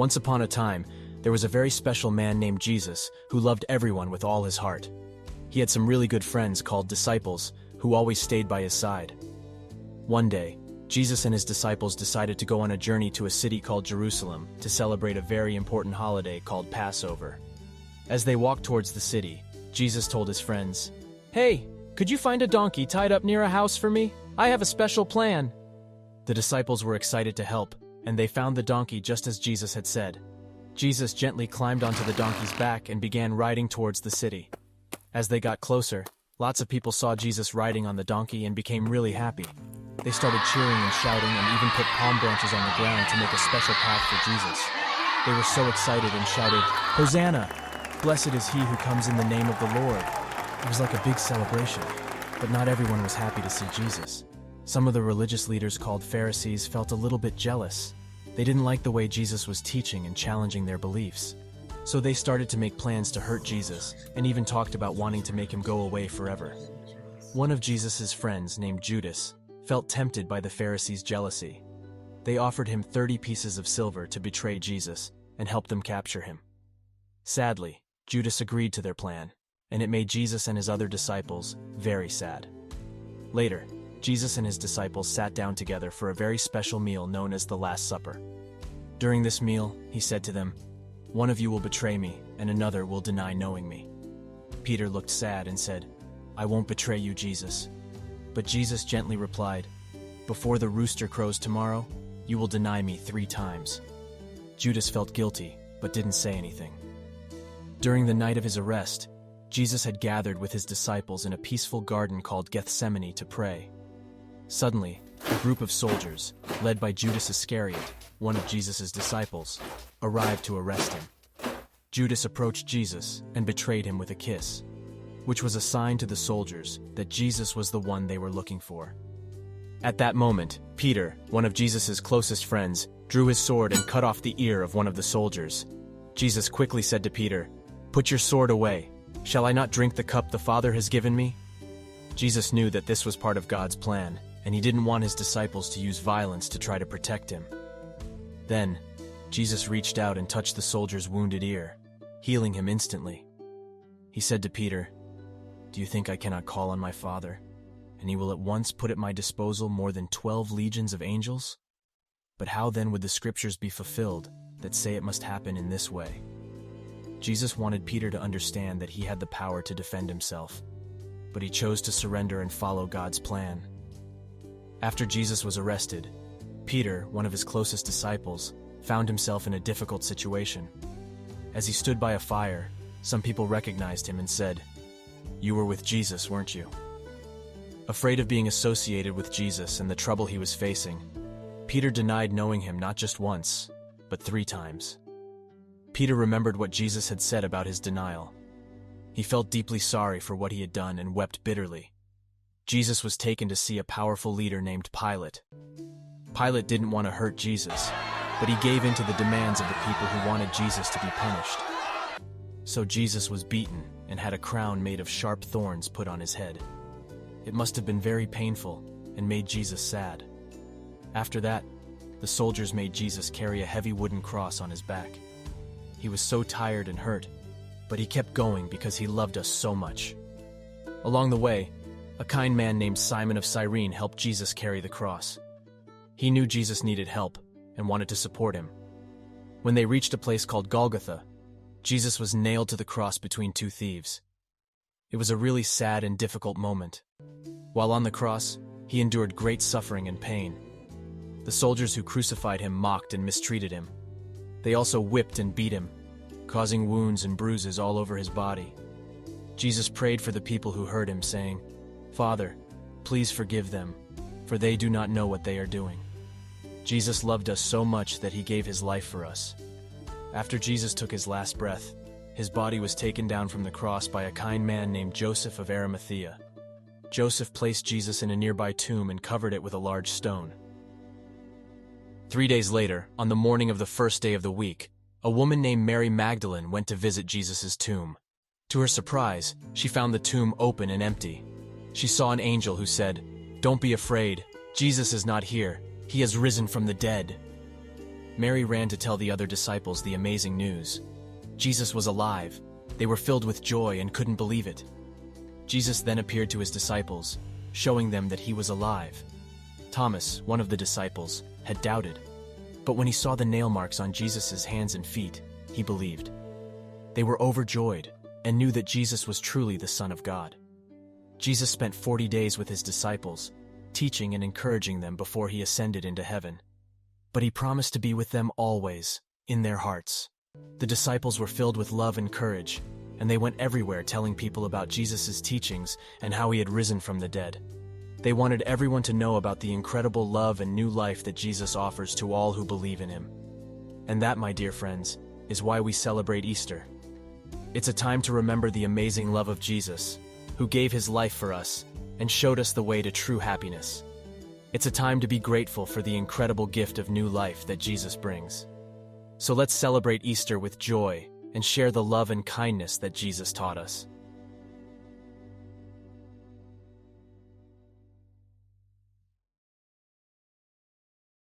Once upon a time, there was a very special man named Jesus who loved everyone with all his heart. He had some really good friends called disciples who always stayed by his side. One day, Jesus and his disciples decided to go on a journey to a city called Jerusalem to celebrate a very important holiday called Passover. As they walked towards the city, Jesus told his friends, "Hey, could you find a donkey tied up near a house for me? I have a special plan." The disciples were excited to help, and they found the donkey just as Jesus had said. Jesus gently climbed onto the donkey's back and began riding towards the city. As they got closer, lots of people saw Jesus riding on the donkey and became really happy. They started cheering and shouting and even put palm branches on the ground to make a special path for Jesus. They were so excited and shouted, "Hosanna! Blessed is he who comes in the name of the Lord." It was like a big celebration, but not everyone was happy to see Jesus. Some of the religious leaders called Pharisees felt a little bit jealous. They didn't like the way Jesus was teaching and challenging their beliefs. So they started to make plans to hurt Jesus and even talked about wanting to make him go away forever. One of Jesus' friends, named Judas, felt tempted by the Pharisees' jealousy. They offered him 30 pieces of silver to betray Jesus and help them capture him. Sadly, Judas agreed to their plan, and it made Jesus and his other disciples very sad. Later, Jesus and his disciples sat down together for a very special meal known as the Last Supper. During this meal, he said to them, "One of you will betray me, and another will deny knowing me." Peter looked sad and said, "I won't betray you, Jesus." But Jesus gently replied, "Before the rooster crows tomorrow, you will deny me 3 times. Judas felt guilty, but didn't say anything. During the night of his arrest, Jesus had gathered with his disciples in a peaceful garden called Gethsemane to pray. Suddenly, a group of soldiers, led by Judas Iscariot, one of Jesus' disciples, arrived to arrest him. Judas approached Jesus and betrayed him with a kiss, which was a sign to the soldiers that Jesus was the one they were looking for. At that moment, Peter, one of Jesus' closest friends, drew his sword and cut off the ear of one of the soldiers. Jesus quickly said to Peter, "Put your sword away. Shall I not drink the cup the Father has given me?" Jesus knew that this was part of God's plan, and he didn't want his disciples to use violence to try to protect him. Then, Jesus reached out and touched the soldier's wounded ear, healing him instantly. He said to Peter, "Do you think I cannot call on my Father, and he will at once put at my disposal more than 12 legions of angels? But how then would the scriptures be fulfilled that say it must happen in this way?" Jesus wanted Peter to understand that he had the power to defend himself, but he chose to surrender and follow God's plan. After Jesus was arrested, Peter, one of his closest disciples, found himself in a difficult situation. As he stood by a fire, some people recognized him and said, "You were with Jesus, weren't you?" Afraid of being associated with Jesus and the trouble he was facing, Peter denied knowing him not just once, but 3 times. Peter remembered what Jesus had said about his denial. He felt deeply sorry for what he had done and wept bitterly. Jesus was taken to see a powerful leader named Pilate. Pilate didn't want to hurt Jesus, but he gave in to the demands of the people who wanted Jesus to be punished. So Jesus was beaten and had a crown made of sharp thorns put on his head. It must have been very painful and made Jesus sad. After that, the soldiers made Jesus carry a heavy wooden cross on his back. He was so tired and hurt, but he kept going because he loved us so much. Along the way, a kind man named Simon of Cyrene helped Jesus carry the cross. He knew Jesus needed help and wanted to support him. When they reached a place called Golgotha, Jesus was nailed to the cross between 2 thieves. It was a really sad and difficult moment. While on the cross, he endured great suffering and pain. The soldiers who crucified him mocked and mistreated him. They also whipped and beat him, causing wounds and bruises all over his body. Jesus prayed for the people who heard him, saying, "Father, please forgive them, for they do not know what they are doing." Jesus loved us so much that he gave his life for us. After Jesus took his last breath, his body was taken down from the cross by a kind man named Joseph of Arimathea. Joseph placed Jesus in a nearby tomb and covered it with a large stone. 3 days later, on the morning of the first day of the week, a woman named Mary Magdalene went to visit Jesus' tomb. To her surprise, she found the tomb open and empty. She saw an angel who said, "Don't be afraid, Jesus is not here, he has risen from the dead." Mary ran to tell the other disciples the amazing news. Jesus was alive. They were filled with joy and couldn't believe it. Jesus then appeared to his disciples, showing them that he was alive. Thomas, one of the disciples, had doubted. But when he saw the nail marks on Jesus' hands and feet, he believed. They were overjoyed and knew that Jesus was truly the Son of God. Jesus spent 40 days with his disciples, teaching and encouraging them before he ascended into heaven. But he promised to be with them always, in their hearts. The disciples were filled with love and courage, and they went everywhere telling people about Jesus' teachings and how he had risen from the dead. They wanted everyone to know about the incredible love and new life that Jesus offers to all who believe in him. And that, my dear friends, is why we celebrate Easter. It's a time to remember the amazing love of Jesus, who gave his life for us and showed us the way to true happiness. It's a time to be grateful for the incredible gift of new life that Jesus brings. So let's celebrate Easter with joy and share the love and kindness that Jesus taught us.